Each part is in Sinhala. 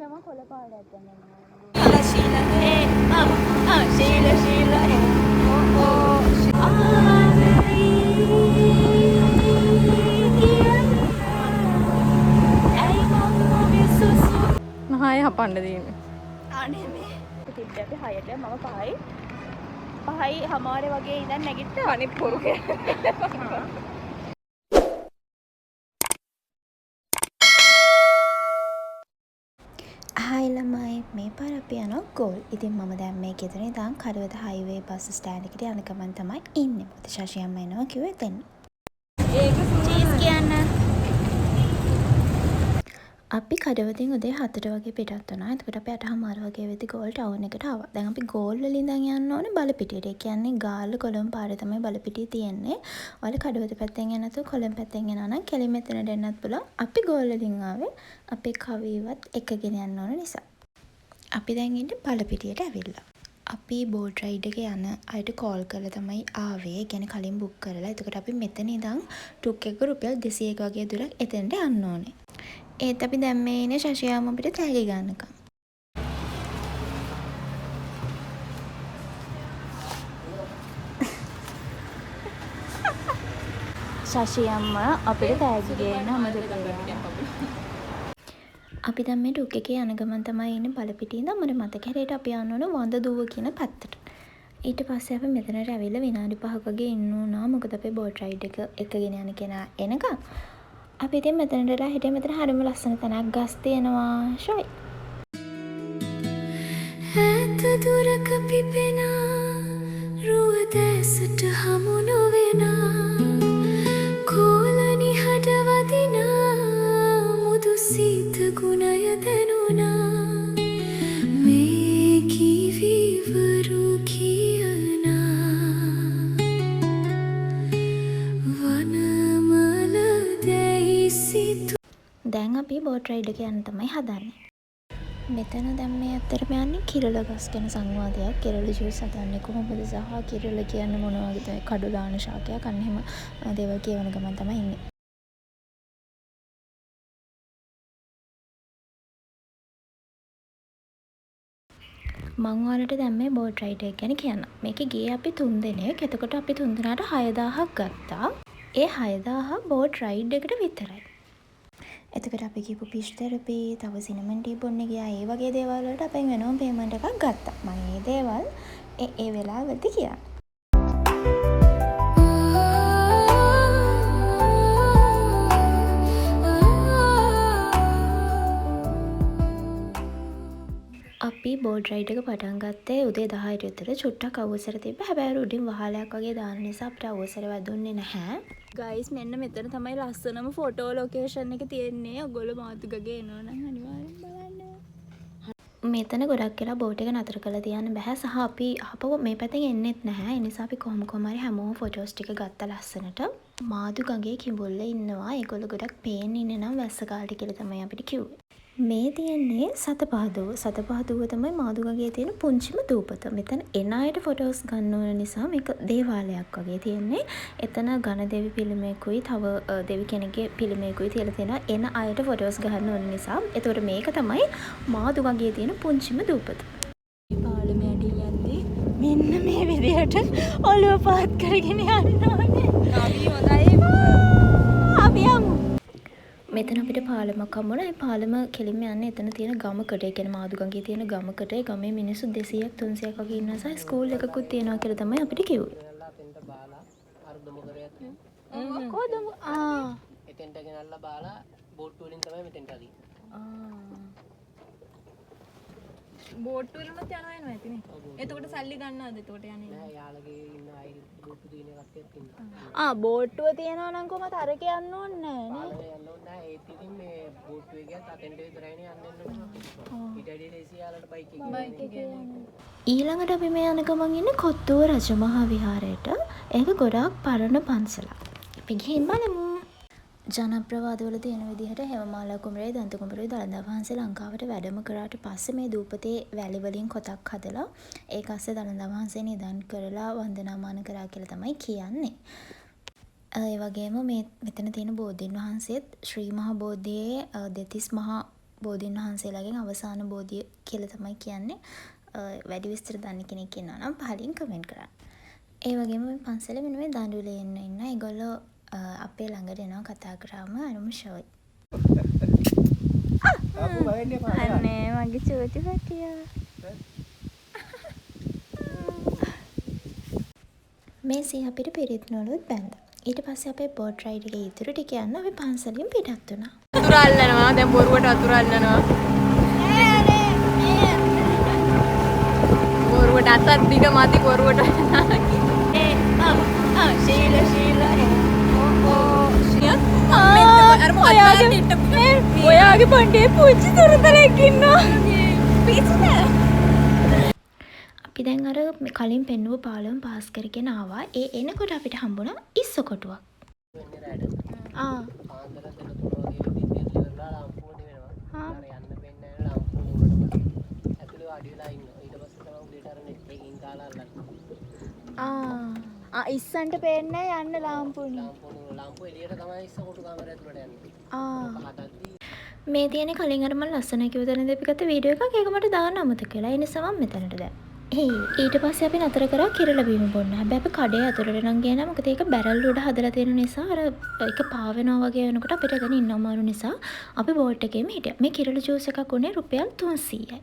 මම කොළ පාඩයක් ගන්නවා. මහාය හපන්න දෙන්නේ. අනේ මේ තිබ්බ අපි 6ට මම 5යි හමාරේ වගේ ඉඳන් නැගිට්ටා. අනිත් පොරු කියලා. හායි ළමයි මේ පාර අපි යනවා ගෝල්. ඉතින් මම දැන් මේ ගෙදර ඉඳන් කඩවත හයිවේ බස් ස්ටෑන්ඩ් එකට යන ගමන් තමයි ඉන්නේ. මොකද ශෂි අම්මා එනවා කිව්වේ එතන. ඒක චීස් කියන්න. අපි කඩවතින් උදේ 7ට වගේ පිටත් වුණා. එතකොට අපි 8:00 වගේ වෙද්දි ගෝල් ටවුන් එකට ආවා. දැන් අපි ගෝල් වල ඉඳන් යන්න ඕනේ බලපිටියට. ඒ කියන්නේ ගාල්ල කොළඹ පාරේ තමයි බලපිටිය තියෙන්නේ. ඔයාලා කඩවත පැත්තෙන් යන්න නැතුව කොළඹ පැත්තෙන් යනවා නම් කෙලින්ම එතනට එන්නත් පුළුවන්. අපි ගෝල් වලින් ආවේ අපේ කවියවත් එකගෙන යන්න ඕන නිසා. අපි දැන් ඉන්නේ බලපිටියට ඇවිල්ලා. අපි බෝට් රයිඩ් එක යන අයට කෝල් කරලා තමයි ආවේ. ඒ කියන්නේ කලින් බුක් කරලා. එතකොට අපි මෙතන ඉඳන් ටුක් එක රුපියල් 200ක වගේ දුරක් එතනට යන්න ඕනේ. ඒත් අපි දැන් මේ ඉන්නේ ශෂි අම්මා අපිට තෑගි ගන්නකම්. ශෂි අම්මා අපිට තෑගි ගේන්න අමතක කරා. අපි දැන් මේ ටුක් එකේ යන ගමන් තමයි ඉන්නේ බලපිටියේ ඉඳන් මට මතක හැටියට අපි යන්න ඕන වඳ දුව කියන පැත්තට. ඊට පස්සේ අපි මෙතනට ඇවිල්ලා විනාඩි 5ක වගේ ඉන්න උනා. මොකද අපේ බෝට් රයිඩ් එක එකගෙන යන කෙනා එනකම්. අපි ඉතින් මෙතනට වෙලා හිටියේ. මෙතන හරිම ලස්සන තැනක්. ගස් තියෙනවා. ෂොයි. ඈත දුරක පිපෙන රුව දැසට හමු නොවෙන කෝලනි හඩ වදින මුදු සීත ගුණය දැනුණා මේ කිවිවරු කියනා වනමල දැයි සිතු. දැන් අපි බෝට් රයිඩ් එක යන්න තමයි හදන්නේ. මෙතන දැන් මේ ඇත්තටම යන්නේ කිරළ ගස් ගැන සංවාදයක්. කිරළ ජූස් හදන්නේ කොහොමද සහ කිරළ කියන්නේ මොන වගේද කඩුලාන ශාකයක් අන්න එහෙම දේවල් කියවන ගමන් තමයි ඉන්නේ. මං ඔයාලට දැන් මේ බෝට් රයිඩ් එක ගැන කියන්නම්. මේකේ ගියේ අපි 3 දෙනෙක්. එතකොට අපි 3 දෙනාට 6000ක් ගත්තා. ඒ 6000 බෝට් රයිඩ් එකට විතරයි. එතකොට අපි කියපු ෆිෂ් තෙරපි, තව සිනමන් ටී බොන්න ගියා. ඒ වගේ දේවල් වලට අපෙන් වෙනම පේමන්ට් එකක් ගත්තා. මම මේ දේවල් ඒ වෙලාවෙදි කියන්න. අපි බෝඩ් රයිඩ් එක පටන් ගත්තේ උදේ 10ට විතර. චුට්ටක් අවසර තිබ්බ. හැබැයි උඩින් වහලයක් වගේ දාන නිසා අපිට අවසර වැදුන්නේ නැහැ. ගයිස් මෙන්න මෙතන තමයි ලස්සනම ෆොටෝ ලොකේෂන් එක තියෙන්නේ. ඔයගොල්ලෝ මාතුකගේ එනවා නම් අනිවාර්යෙන් බලන්න. මෙතන ගොඩක් වෙලා බෝට් එක නතර කරලා තියන්න බෑ. සහ අපි ආපහු මේ පැත්තෙන් එන්නෙත් නැහැ. ඒ නිසා අපි කොහොම හරි හැමෝම ෆොටෝස් ටික ගත්තා ලස්සනට. මාදු ගඟේ කිඹුල්ල ඉන්නවා. ඒගොල්ලෝ ගොඩක් පේන්න ඉන්නේ නම් වැස්ස කාලේ කියලා තමයි අපිට කිව්වේ. මේ තියෙන්නේ සතපහදුව. සතපහදුව තමයි මාදු ගඟේ තියෙන පුංචිම දූපත. මෙතන එන අයට ෆොටෝස් ගන්න ඕන නිසා මේක දේවාලයක් වගේ තියෙන්නේ. එතන ඝන දෙවි පිළිමයකුයි තව දෙවි කෙනෙක්ගේ පිළිමයකුයි තියලා තියෙනවා. එන අයට ෆොටෝස් ගන්න ඕන නිසා. ඒතකොට මේක තමයි මාදු ගඟේ තියෙන පුංචිම දූපත. පාලම යටින් යද්දී මෙන්න මේ විදිහට ඔළුව පාත් කරගෙන යන්න ඕනේ. අපි හොඳයි. අපි යමු. මෙතන අපිට පාලමක් හම්බුණා. ඒ පාලම කෙලින්ම යන්නේ එතන තියෙන ගමකට. ඒ කියන්නේ මාදු ගඟේ තියෙන ගමකට. ඒ ගමේ මිනිස්සු 200ක් 300ක් වගේ ඉන්නවා. සහ ස්කූල් එකකුත් තියෙනවා කියලා තමයි අපිට කිව්වේ. කොහොමද? එතෙන්ට ගෙනල්ලා බාලා බෝට් වලින් තමයි මෙතෙන්ට අදින්නේ. බෝට් වලමත් යනවා එනවා ඇතිනේ. එතකොට සල්ලි ගන්නවද එතකොට යන්නේ? නෑ යාළගේ ඉන්න අය බෝට් දිනේ කට්ටියක් ඉන්නවා. බෝට්ටුව තියනවා නම් කොහමද අරක යන්න ඕනේ නෑ නේ. පාලම යන්න ඕනේ නෑ. ඒත් ඉතින් මේ බෝට් එකේ ගියත් අතෙන්ට විතරයිනේ යන්න ඕනේ. ඊට වැඩි ලේසි යාළට බයික් එකේ යන්නේ. ඊළඟට අපි මේ යන ගමන් ඉන්නේ කොත්තුව රජමහා විහාරයට. ඒක ගොඩාක් පරණ පන්සලක්. අපි ගිහින් බලමු. ජනප්‍රවාදවල තියෙන විදිහට හේමමාලා කුමරේ දන්ත කුමරුයි දළදා වහන්සේ ලංකාවට වැඩම කරාට පස්සේ මේ දූපතේ වැලි වලින් කොටක් හදලා ඒක අස්සේ දළදා වහන්සේ නිදන් කරලා වන්දනාමාන කරා කියලා තමයි කියන්නේ. ඒ වගේම මේ මෙතන තියෙන බෝධීන් වහන්සේත් ශ්‍රී මහා බෝධියේ දෙතිස් මහා බෝධීන් වහන්සේලාගෙන් අවසාන බෝධිය කියලා තමයි කියන්නේ. වැඩි විස්තර දන්න කෙනෙක් ඉන්නවා නම් පහලින් කමෙන්ට් කරන්න. ඒ වගේම මේ පන්සලේ මෙන්න මේ දඬුලේ ඉන්න ඒගොල්ලෝ අපේ ළඟට එනවා කතා කරාම අනුම ෂෝයි. අනේ මගේ චෝටි පැටියා. මේ සිය අපිට පිරිත් නූලුත් බැන්දා. ඊට පස්සේ අපේ බෝට් රයිඩ් එකේ ඉතුරු ටික යන්න අපි පන්සලෙන් පිටත් වුණා. වතුර අල්ලනවා. දැන් බොරුවට වතුර අල්ලනවා. බොරුවට අතත් දිග මදි බොරුවට. ඔයාගේ පණ්ඩේ පුංචි තුරුතලෙක් ඉන්නවා. අපි දැන් අර කලින් පෙන්නුව පාලම පාස් කරගෙන ආවා. ඒ එනකොට අපිට හම්බුණා ඉස්ස කොටුවක්. වෙන්නේ රැඩ. පාන්දර දෙක තුන වගේ විදිහට ඉවරලා ලාම්පුවට වෙනවා. අර යන්න වෙන්නේ නැහැ ලාම්පුව උඩට. ඇතුලේ වාඩි වෙලා ඉන්නවා. ඊට පස්සේ තමයි උඩට අර නෙට් එකකින් කාලා අල්ලන්නේ. ඉස්සන්ට පේන්නේ යන්න ලාම්පුනේ. ලාම්පුව එළියට තමයි ඉස්ස කොටු කාමරය ඇතුලට යන්නේ. හදද්දී මේ තියෙන කලින් අර මම ලස්සන කිව්ව තැනදී අපි ගත්ත වීඩියෝ එකක් ඒක මට දාන්න අමතක වෙලා. ඒ නිසා මම මෙතනට දැන්. ඊට පස්සේ අපි නතර කරා කිරලා බීම බොන්න. හැබැයි අපි කඩේ ඇතුළට නම් ගියා නම මොකද ඒක බැරල් උඩ හදලා තියෙන නිසා අර ඒක පාවෙනවා වගේ වෙනකොට අපිට එතන ඉන්න අමාරු නිසා අපි බෝට් එකේම හිටියා. මේ කිරලා ජූස් එකක් උනේ රුපියල් 300යි.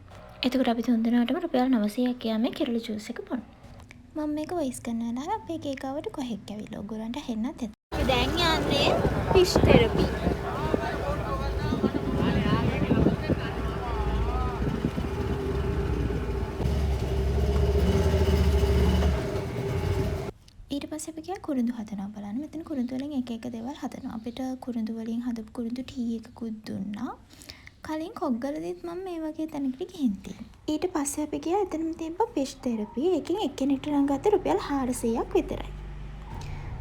එතකොට අපි තුන් දෙනාටම රුපියල් 900ක් ගියා මේ කිරලා ජූස් එක බොන්න. මම මේක වොයිස් කරනවා අපේ කේකාවට කොහෙක් ඇවිල්ලා ඔයගොල්ලන්ට හෙන්නත් එතන. දැන් යන්නේ ෆිෂ් තෙරපි. ඊට පස්සේ අපි ගියා කුරුඳු හදනවා බලන්න. මෙතන කුරුඳු වලින් එක එක දේවල් හදනවා. අපිට කුරුඳු වලින් හදපු කුරුඳු ටී එකකුත් දුන්නා. කලින් කොග්ගලදීත් මම මේ වගේ තැනකට ගිහින් තියෙනවා. ඊට පස්සේ අපි ගියා එතනම තිබ්බ ෆිෂ් තෙරපි. එකකින් එක්කෙනෙක්ට නම් ගත්තේ රුපියල් 400ක් විතරයි.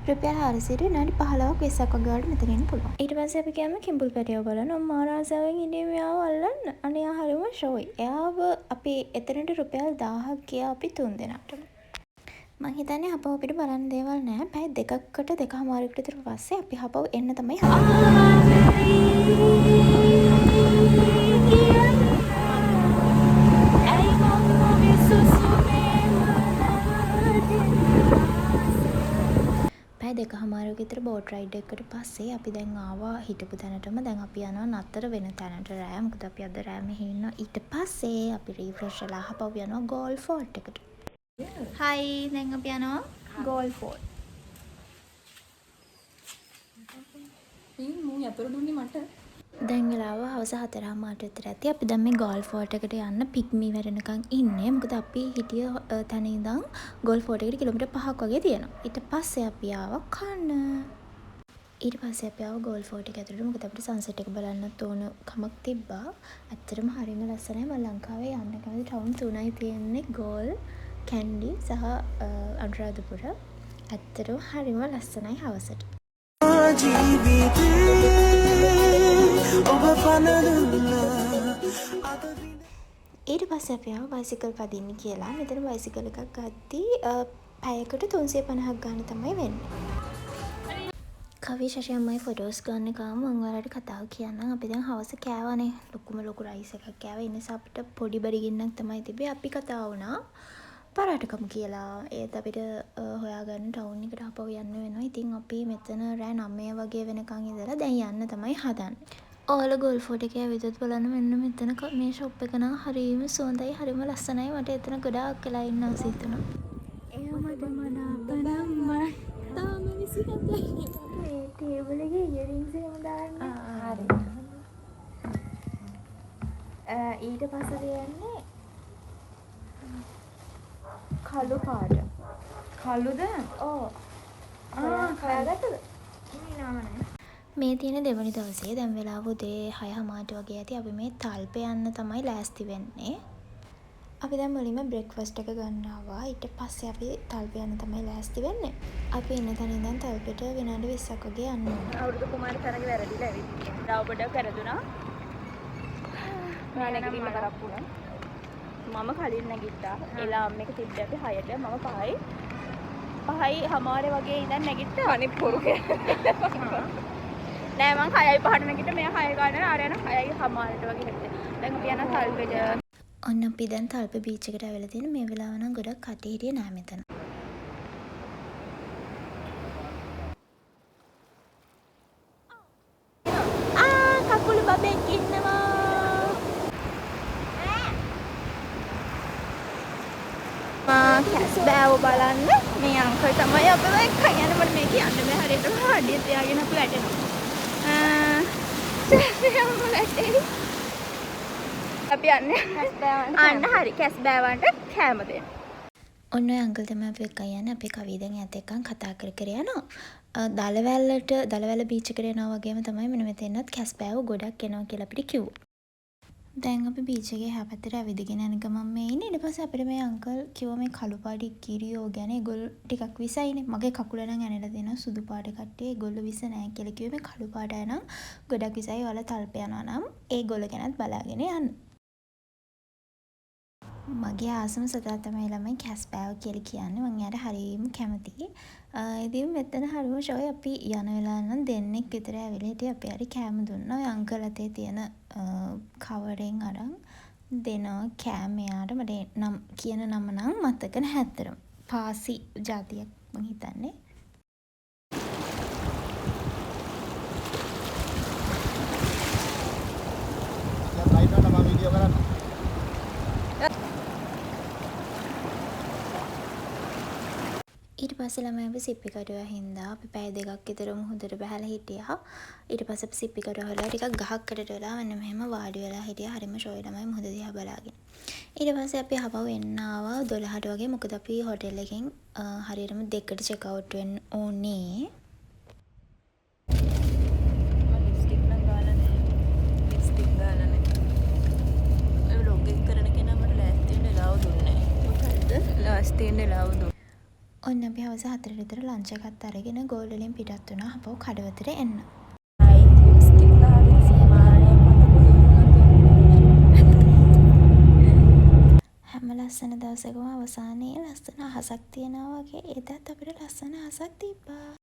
රුපියල් 400ට විනාඩි 15ක් 20ක් වගේ වලට මෙතන ඉන්න පුළුවන්. ඊට පස්සේ අපි ගියාම කිඹුල් පැටියව බලන්න. මම ආසාවෙන් ඉන්නේ මෙයාව අල්ලන්න. අනේ යා හරිම ෂෝයි. එයාව අපි එතනට රුපියල් 1000ක් ගියා අපි තුන් දෙනාටම. මං හිතන්නේ හපව අපිට බලන්න දේවල් නැහැ. පැය දෙකකට දෙකමාරකට විතර පස්සේ අපි හපව එන්න තමයි පැය දෙකමාරක විතර බෝට් රයිඩ් එකකට පස්සේ අපි දැන් ආවා හිටපු තැනටම. දැන් අපි යනවා නතර වෙන තැනට රෑ. මොකද අපි අද රෑ මෙහි ඉන්නවා. ඊට පස්සේ අපි රීෆ්‍රෙෂ් වෙලා හපව යනවා ගෝල් ෆෝර්ට් එකට. හයි දැන් අපි යනවා ගෝල් ෆෝර්ට්. දැන් වෙලාව හවස 4:00 විතර ඇති. අපි දැන් මේ ගෝල් ෆෝර්ට් එකට යන්න පික්මී වැඩනකන් ඉන්නේ. මොකද අපි හිටිය තැන ඉඳන් ගෝල් ෆෝර්ට් එකට කිලෝමීටර් 5ක් වගේ තියෙනවා. ඊට පස්සේ අපි ආවා කන්න. ඊට පස්සේ අපි ආවා ගෝල් ෆෝර්ට් එක ඇතුළට. මොකද අපිට සන්සෙට් එක බලන්නත් ඕන කමක් තිබ්බා. ඇත්තටම හරිම ලස්සනයි. මම ලංකාවේ යන්න කැමති ටවුන් තුනයි තියෙන්නේ. ගෝල්, කැන්ඩි සහ අනුරාධපුර. ඇත්තටම හරිම ලස්සනයි හවසට. ඊට පස්සේ අපි ආවා බයිසිකල් පදින්න කියලා. මෙතන බයිසිකල් එකක් ගත්තී පැයකට 350ක් ගන්න තමයි වෙන්නේ. කවි ශෂියම්මයි ෆොටෝස් ගන්න කාම මම ඔයාලට කතාව කියන්නම්. අපි දැන් හවස කෑවනේ. ලොකු රයිස් එකක් කෑවා. ඒ නිසා අපිට පොඩි බඩ ගින්නක් තමයි තිබේ. අපි කතා වුණා පරාටකම කියලා. ඒත් අපිට හොයාගන්න ටවුන් එකට ආපහු යන්න වෙනවා. ඉතින් අපි මෙතන රෑ 9 වගේ වෙනකන් ඉඳලා දැන් යන්න තමයි හදන්නේ. ඔයාලා ගෝල් ෆෝට් එකේ ඇවිදත් බලන්න මෙන්න මෙතන මේ ෂොප් එක නම් හරිම සුවඳයි හරිම ලස්සනයි. මට එතන ගොඩාක් වෙලා ඉන්න ආස හිතුණා. එයාමද මනාපනම්ම තාම විසිරෙන්නේ. මේ ටේබල් එකේ ඉයරින්ග්ස් එකම දාන්න. හරි. ඊට පස්සේ දෙන්නේ කළු පාට. කළුද? ඔව්. හොයාගත්තද? මේ තියෙන දෙවනි දවසේ දැන් වෙලාව උදේ 6:00 වගේ ඇති. අපි මේ තල්පේ යන්න තමයි ලෑස්ති වෙන්නේ. අපි දැන් මුලින්ම බ්‍රෙක්ෆාස්ට් එක ගන්නවා. ඊට පස්සේ අපි තල්පේ යන්න තමයි ලෑස්ති වෙන්නේ. අපි ඉන්න තැන ඉඳන් තල්පෙට විනාඩි 20ක් වගේ යන්න ඕනේ. අවුරුදු කුමාරි තරගේ වැරදිලා ඇවිත්. රවබඩ කරදුනා. මම නැගිටින්න කරප්පුණා. මම කලින් නැගිට්ටා. එලාම් එක තිබ්බ අපි 6ට මම 5යි හමාරේ වගේ ඉඳන් නැගිට්ටා. අනිත් පොරු නෑ මං 6යි 5ට නැගිට්ටා. මෙයා 6 ගානට ආර යන 6යි හමාරට වගේ නැගිට්ටා. දැන් අපි යනවා තල්පෙට. ඔන්න අපි දැන් තල්ප බීච් එකට ඇවිල්ලා තියෙන. මේ වෙලාව නම් ගොඩක් කටේ හිටියේ නෑ මෙතන. කකුල බබෙක් ඉන්නවා. කැස් බෑව බලන්න. මේ අංකල් තමයි අපිව එක්කන් යන්නේ. මට මේ කියන්න බෑ හරියටම හඩිය තියාගෙන අපි වැටෙනවා. අපි යන්නේ කැස් බෑවන්ට. අන්න හරි කැස් බෑවන්ට කෑම දෙන්න. ඔන්න ඔය අංකල් තමයි අපි එක්ක යන්නේ. අපි කවීදෙන් ඈත එක්කන් කතා කර කර යනවා. දලවැල්ල බීච් එකට යනවා වගේම තමයි මෙන්න මෙතනත් කැස් බෑව ගොඩක් එනවා කියලා අපිට කිව්වා. දැන් අපි බීච් එකේ එහා පැත්තට ඇවිදගෙන යන ගමන් මේ ඉන්නේ. ඊට පස්සේ අපිට මේ අංකල් කිව්වා මේ කළු පාටි කිරියෝ ගැන ඒගොල්ලෝ ටිකක් විසයිනේ. මගේ කකුල නම් ඇනලා දෙනවා සුදු පාට කට්ටිය. ඒගොල්ලෝ විස නැහැ කියලා කිව්වේ. මේ කළු පාට අය නම් ගොඩක් විසයි. ඔයාලා තල්ප යනවා නම් ඒගොල්ලෝ ගැනත් බලාගෙන යන්න. මගේ ආසම සතා තමයි ළමයි කැස් බෑව කියලා කියන්නේ. මම යාට හරියම කැමතියි. ඉතින් මෙතන හරිම ෂෝයි අපි යන වෙලාව නම් දෙන්නෙක් විතර ඇවිල්ලා හිටියේ. අපි හරි කෑම දුන්නා. ඔය අංකල් අතේ තියෙන කවරෙන් අරන් දෙනවා කෑම එයාට. මට නම් කියන නම නම් මතක නැහැ ඇත්තටම. පාසි ජාතියක් මං හිතන්නේ. ඊට පස්සේ ළමයි අපි සිප්පි කඩුව හින්දා අපි පැය දෙකක් විතර මුහුදට බහලා හිටියා. ඊට පස්සේ අපි සිප්පි කඩුව හොයලා ටිකක් ගහක්කටට වෙලා මෙන්න මෙහෙම වාඩි වෙලා හිටියා. හරිම ෂෝයි ළමයි මුහුද දිහා බලාගෙන. ඊට පස්සේ අපි හවව එන්න ආවා 12ට වගේ. මොකද අපි හොටෙල් එකෙන් හරියටම 2ට චෙක් අවුට් වෙන්න ඕනේ. ලිප්ස්ටික් නම් ගාලා නැහැ. ඒ vlog එක කරන කෙනා මට ලෑස්තියෙන් එලාව දුන්නේ. මොකද්ද? ලෑස්තියෙන් එලාව දුන්නේ. ඔන්න අපි හවස 4ට විතර ලන්ච් එකත් අරගෙන ගෝල් වලින් පිටත් වුණා. අපව කඩවතට එන්න. හැම ලස්සන දවසකම අවසානයේ ලස්සන අහසක් තියනවා වගේ එදත් අපිට ලස්සන අහසක් තිබ්බා.